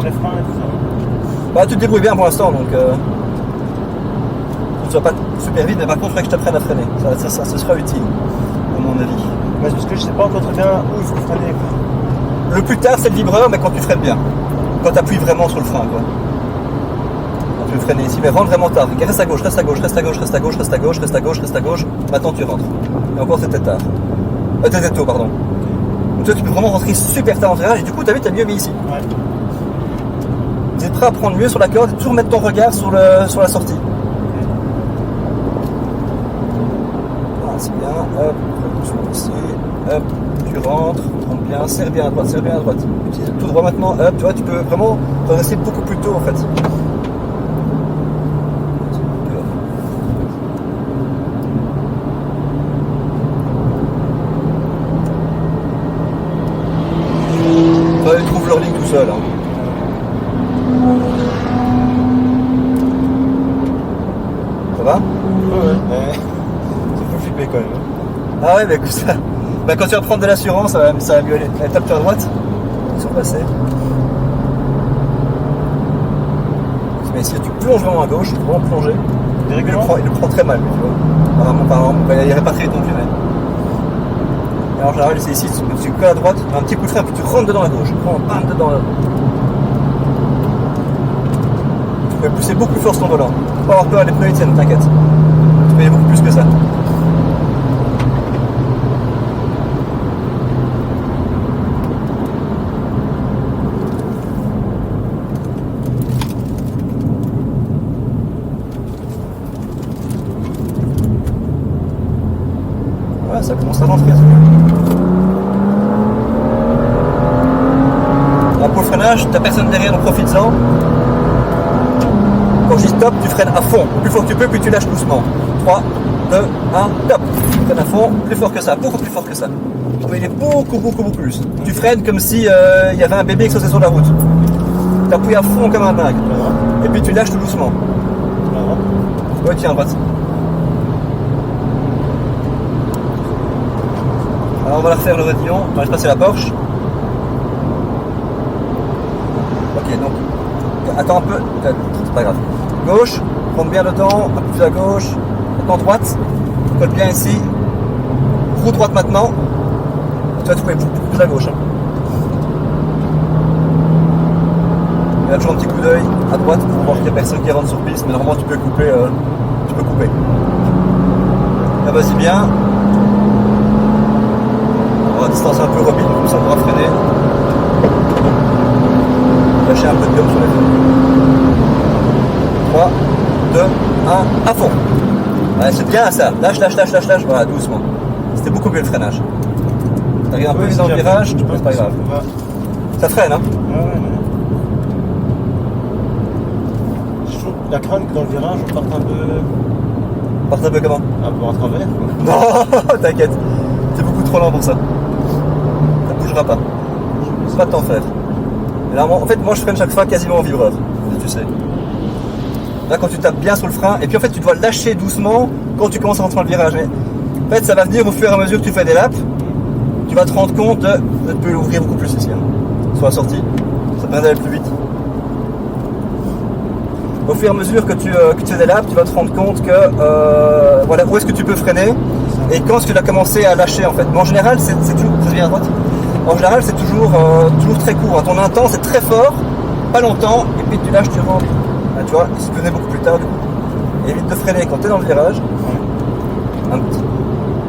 les freins et tout ça. Bah, tu te débrouilles bien pour l'instant, donc tu ne vas pas super vite, mais par contre, il faudrait que je t'apprenne à freiner. Ça sera utile, à mon avis. Ouais, parce que je sais pas encore très bien où il faut freiner. Le plus tard, c'est le vibreur, mais quand tu freines bien. Quand tu appuies vraiment sur le frein, quoi. Quand tu veux freiner ici, mais rentre vraiment tard. Reste à gauche, reste à gauche, reste à gauche, reste à gauche, reste à gauche, reste à gauche, reste à gauche. Maintenant, tu rentres. Et encore, c'était tard. T'étais tôt, pardon. Donc, toi, tu peux vraiment rentrer super tard en virage, et du coup, t'as vu, t'as mieux mis ici. Ouais. Vous êtes prêt à prendre mieux sur la corde et toujours mettre ton regard sur la sortie. Voilà, c'est bien. Hop, ici. Hop, tu rentres bien, serre bien à droite, serre bien à droite. Utilise tout droit maintenant. Hop, tu vois, tu peux vraiment progresser beaucoup plus tôt en fait. Ils trouvent leur ligne tout seul. Hein. Ça va? Ouais. Ça peut flipper quand même. Ah ouais, bah écoute ça. Bah quand tu vas prendre de l'assurance, ça va mieux aller. Allez, tape-toi à droite. Ils sont passés. Mais si tu plonges vraiment à gauche, tu peux vraiment plonger. Il le prend très mal, tu vois. Apparemment, il irait pas très vite non plus. Alors en général, c'est ici, tu colles à droite, un petit coup de frein, puis tu rentres dedans à gauche. Prends, bam, dedans là. Tu peux pousser beaucoup plus fort sur ton volant. Faut pas avoir peur, les pneus ils tiennent, t'inquiète. Tu peux y aller beaucoup plus que ça. Ouais, ça commence à rentrer. Alors pour le freinage, t'as personne derrière, donc profites-en. Quand je dis stop, tu freines à fond. Plus fort que tu peux, puis tu lâches doucement. 3, 2, 1, top. Tu freines à fond, plus fort que ça, beaucoup plus fort que ça. Tu peux aller beaucoup plus. Tu freines comme si y avait un bébé qui sautait sur la route. Tu appuies à fond comme un dingue. Et puis tu lâches tout doucement. Ouais, tiens, à droite. Alors on va la refaire le rédillon. On va passer la Porsche. Ok, donc attends un peu, c'est pas grave. Gauche, prends bien dedans, un peu plus à gauche. Maintenant droite, colle bien ici. Roue droite maintenant. Tu vas trouver beaucoup plus à gauche. Hein. Il y a toujours un petit coup d'œil à droite pour voir qu'il n'y a personne qui rentre sur piste, mais normalement tu peux couper. Là vas-y bien. On va distancer un peu Robin, comme ça on pourra freiner. Lâcher un peu de gomme sur les freins. 3, 2, 1, à fond. Ouais, c'est bien ça. Lâche. Voilà, doucement. C'était beaucoup mieux le freinage. T'arrives un peu vite dans le virage, c'est pas grave. Ça freine, hein? Ouais. Je trouve la crainte que dans le virage, on parte un peu. Parte un peu comment? Un peu en travers. Non, t'inquiète. C'est beaucoup trop lent pour ça. Ça bougera pas. C'est pas de t'en faire. Alors, en fait, moi je freine chaque fois quasiment en vibreur. Tu sais. Là, quand tu tapes bien sur le frein, et puis en fait, tu dois lâcher doucement quand tu commences à rentrer dans le virage. Mais en fait, ça va venir au fur et à mesure que tu fais des laps. Tu vas te rendre compte de tu peux l'ouvrir beaucoup plus ici. Hein, sur la sortie. Ça permet d'aller plus vite. Au fur et à mesure que tu fais des laps, tu vas te rendre compte que voilà, où est-ce que tu peux freiner et quand est-ce que tu as commencé à lâcher en fait. Mais en général, c'est toujours. Je viens à droite. En général, c'est toujours très court. Ton intense c'est très fort, pas longtemps, et puis tu lâches, tu rentres. Là, tu vois, il se freiner beaucoup plus tard du coup. Évite de freiner quand tu es dans le virage. Un petit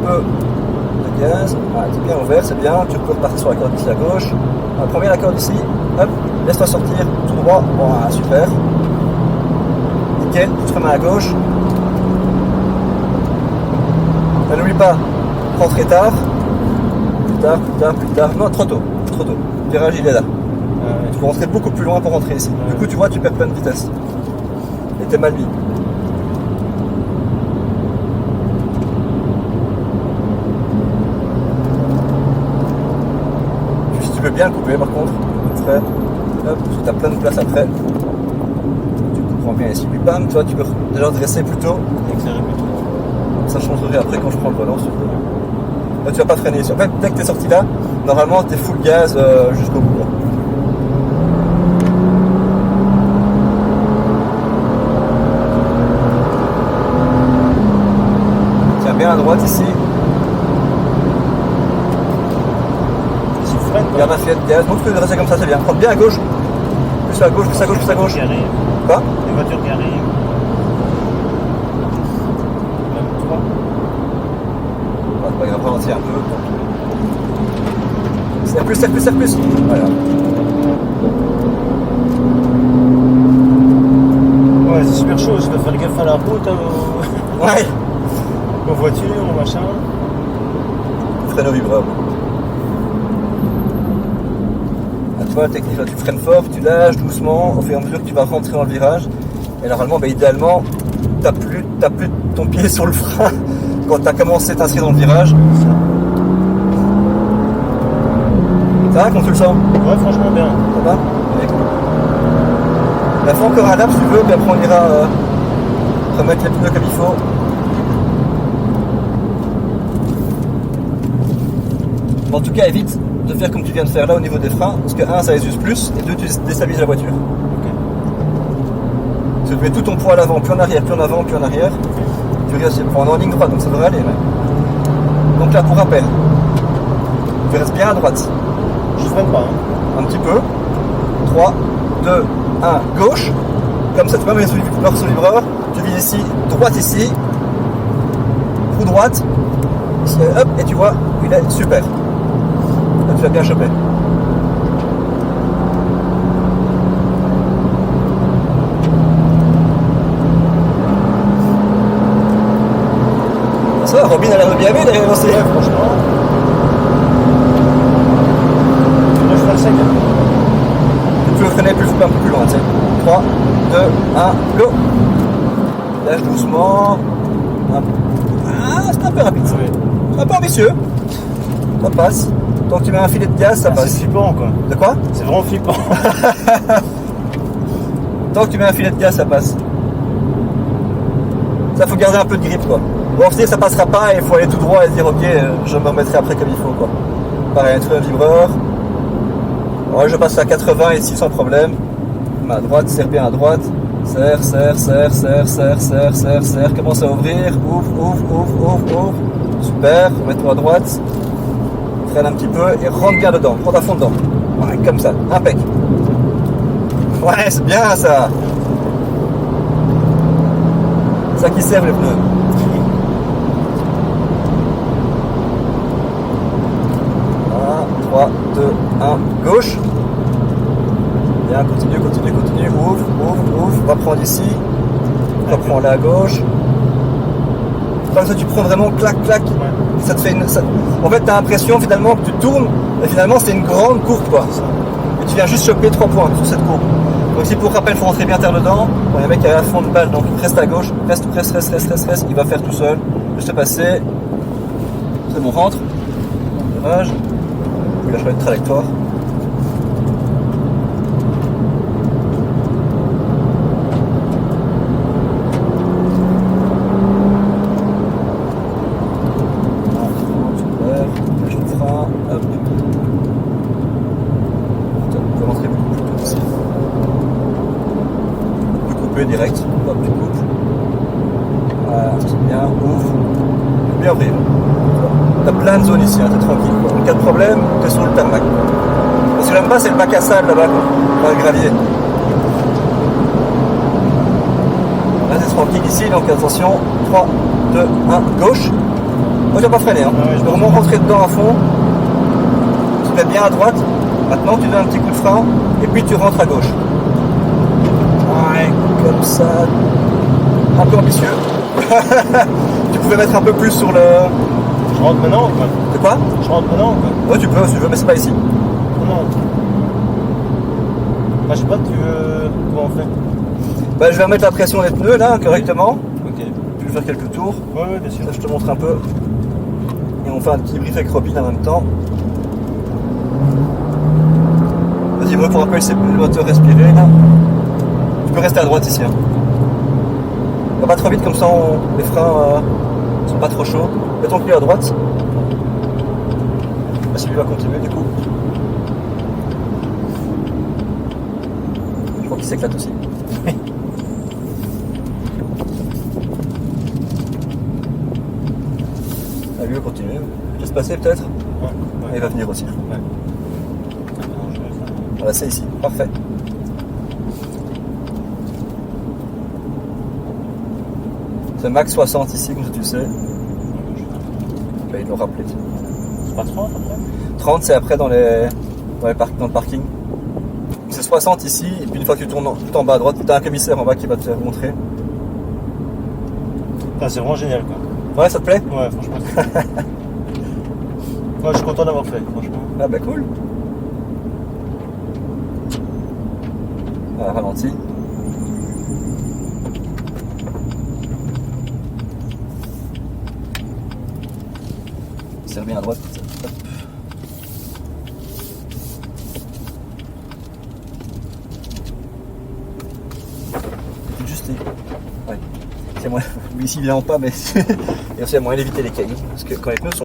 peu de gaz. Voilà, c'est bien ouvert, c'est bien. Tu peux repartir sur la corde ici à gauche. Voilà, prends bien la corde ici. Hop, laisse-toi sortir tout droit. Voilà, super. Nickel, tu te remets à gauche. N'oublie pas, prends très tard. Plus tard. Non, trop tôt. Le virage, il est là. Tu peux rentrer beaucoup plus loin pour rentrer ici. Du coup, tu vois, tu perds plein de vitesse. Et t'es mal mis. Si tu veux bien le couper, par contre, frère, hop, parce que tu as plein de place après. Tu comprends bien ici. Puis bam, tu vois, tu peux déjà dresser plus tôt. Ça changerait après quand je prends le volant. Là, tu vas pas freiner ici. En fait, dès que tu es sorti là, normalement, tu es full gaz jusqu'au bout. droite ici. Si tu freines, Regarde ma Fiat gaz. Donc tu peux rester comme ça, c'est bien. Prends bien à gauche. Plus à gauche, plus à gauche, plus à gauche. qui arrivent. Quoi? Les voitures qui arrivent. Même toi. C'est pas grave, ralentir un peu. Serre plus, serre plus, serre plus. Voilà. Ouais, c'est super chaud, je vais faire gaffe à la route, Ouais. aux voitures, aux machins. Freine au vibreur. À toi, la technique là, tu freines fort, tu lâches doucement au fur et à mesure que tu vas rentrer dans le virage. Et normalement, idéalement, t'as plus ton pied sur le frein quand tu as commencé à t'inscrire dans le virage. Ça va quand tu le sens? Ouais, franchement bien. Ça va? Allez. La fois encore un lap si tu veux, puis après on ira remettre les pneus comme il faut. En tout cas, évite de faire comme tu viens de faire là au niveau des freins, parce que 1 ça les use plus, et 2 tu déstabilises la voiture. Ok. Si tu mets tout ton poids à l'avant, puis en arrière, puis en avant, puis en arrière, tu restes en ligne droite, donc ça devrait aller. Mais... Donc là, pour rappel, tu restes bien à droite. Je freine pas. Hein. Un petit peu. 3, 2, 1, gauche. Comme ça, tu peux mettre sur le vibreur. Tu vises ici, droite ici. Roue droite. Ici, hop, et tu vois, il est super. Là, tu l'as bien chopé. Ça va, Robin a l'air de bien aller derrière aussi. Ouais, franchement. Là, je fais le sec. Tu peux freiner un peu plus loin, tu sais. 3, 2, 1, go. Lâche doucement. Ah, c'est un peu rapide ça. Ouais. C'est un peu ambitieux. Ça passe. Tant que tu mets un filet de gaz, ça Ah, c'est passe. flippant quoi. De quoi? C'est vraiment flippant. Tant que tu mets un filet de gaz, ça passe. Ça, faut garder un peu de grip quoi. Bon, on se dit ça passera pas et il faut aller tout droit et dire ok, je me remettrai après comme il faut quoi. Pareil, tu fais un vibreur. Ouais, je passe à 80 ici sans problème. Mais à droite, serre bien à droite. Serre, serre, serre, serre, serre, serre, serre, serre. Commence à ouvrir. Ouvre, ouvre, ouvre, ouvre, ouvre. Super. Mets-toi à droite. Freine un petit peu et rentre bien dedans. Rentre à fond dedans. Ouais, comme ça. Impec. Ouais, c'est bien ça. C'est ça qui servent les pneus. Voilà, 3, 2, 1, gauche. Bien, continue, continue, continue. Ouvre, ouvre, ouvre. Va prendre ici. Reprends là à gauche. Comme ça, tu prends vraiment clac, clac. Ouais. Ça te fait En fait, tu as l'impression finalement que tu tournes, et finalement, c'est une grande courbe quoi. Et tu viens juste choper 3 points sur cette courbe. Donc, si pour rappel, il faut rentrer bien terre dedans, bon, il y a un mec qui est à fond de balle, donc reste à gauche, reste, il va faire tout seul. Juste passer. C'est bon, rentre. Virage. Puis là, je vais être trajectoire. Direct, hop, tu coupes. Voilà, c'est bien, ouvre. Bien ouvrir. T'as plein de zones ici, hein, t'es tranquille. En cas de problème, t'es sur le tarmac. Parce que j'aime pas, c'est le bac à sable là-bas, dans le gravier. Là, t'es tranquille ici, donc attention. 3, 2, 1, gauche. Moi, j'ai pas freiné, hein. Ouais, je vais vraiment rentrer dedans à fond. Tu te mets bien à droite. Maintenant, tu donnes un petit coup de frein et puis tu rentres à gauche. Ouais, comme ça, un peu ambitieux. Tu pouvais mettre un peu plus sur le... Je rentre maintenant ou quoi? De quoi? Je rentre maintenant ou quoi? Ouais, tu peux si tu veux, mais c'est pas ici. Non. Bah, je sais pas, tu veux... Comment on fait? Bah, je vais remettre la pression des pneus là, correctement. Ok. Je vais faire quelques tours. Ouais, bien sûr. Ça, je te montre un peu. Et on fait un petit brief avec Robin en même temps. Vas-y, moi, pour rappel, c'est le moteur respirer là. Tu peux rester à droite ici. Hein. Va pas trop vite, comme ça les freins sont pas trop chauds. Mets ton pied à droite. Là, celui va continuer du coup. Je crois qu'il s'éclate aussi. Ah, lui, il va continuer. Je laisse passer peut-être. Ouais. Et il va venir aussi. Ouais. Alors, je vais faire- Voilà, c'est ici. Parfait. C'est max 60 ici, comme ça tu le sais. Ben, ils l'ont rappelé. C'est pas 30 après? 30, c'est après dans le parking. C'est 60 ici, et puis une fois que tu tournes tout en bas à droite, tu as un commissaire en bas qui va te montrer. Ah, c'est vraiment génial quoi. Ouais, ça te plaît? Ouais, franchement. Ouais, je suis content d'avoir fait, franchement. Ah bah cool. Voilà, ralenti. Serre bien à droite. Hop. Juste ouais. C'est moi. Lui ici il vient pas, mais il y a aussi moyen d'éviter les cailloux. Parce que quand les pneus sont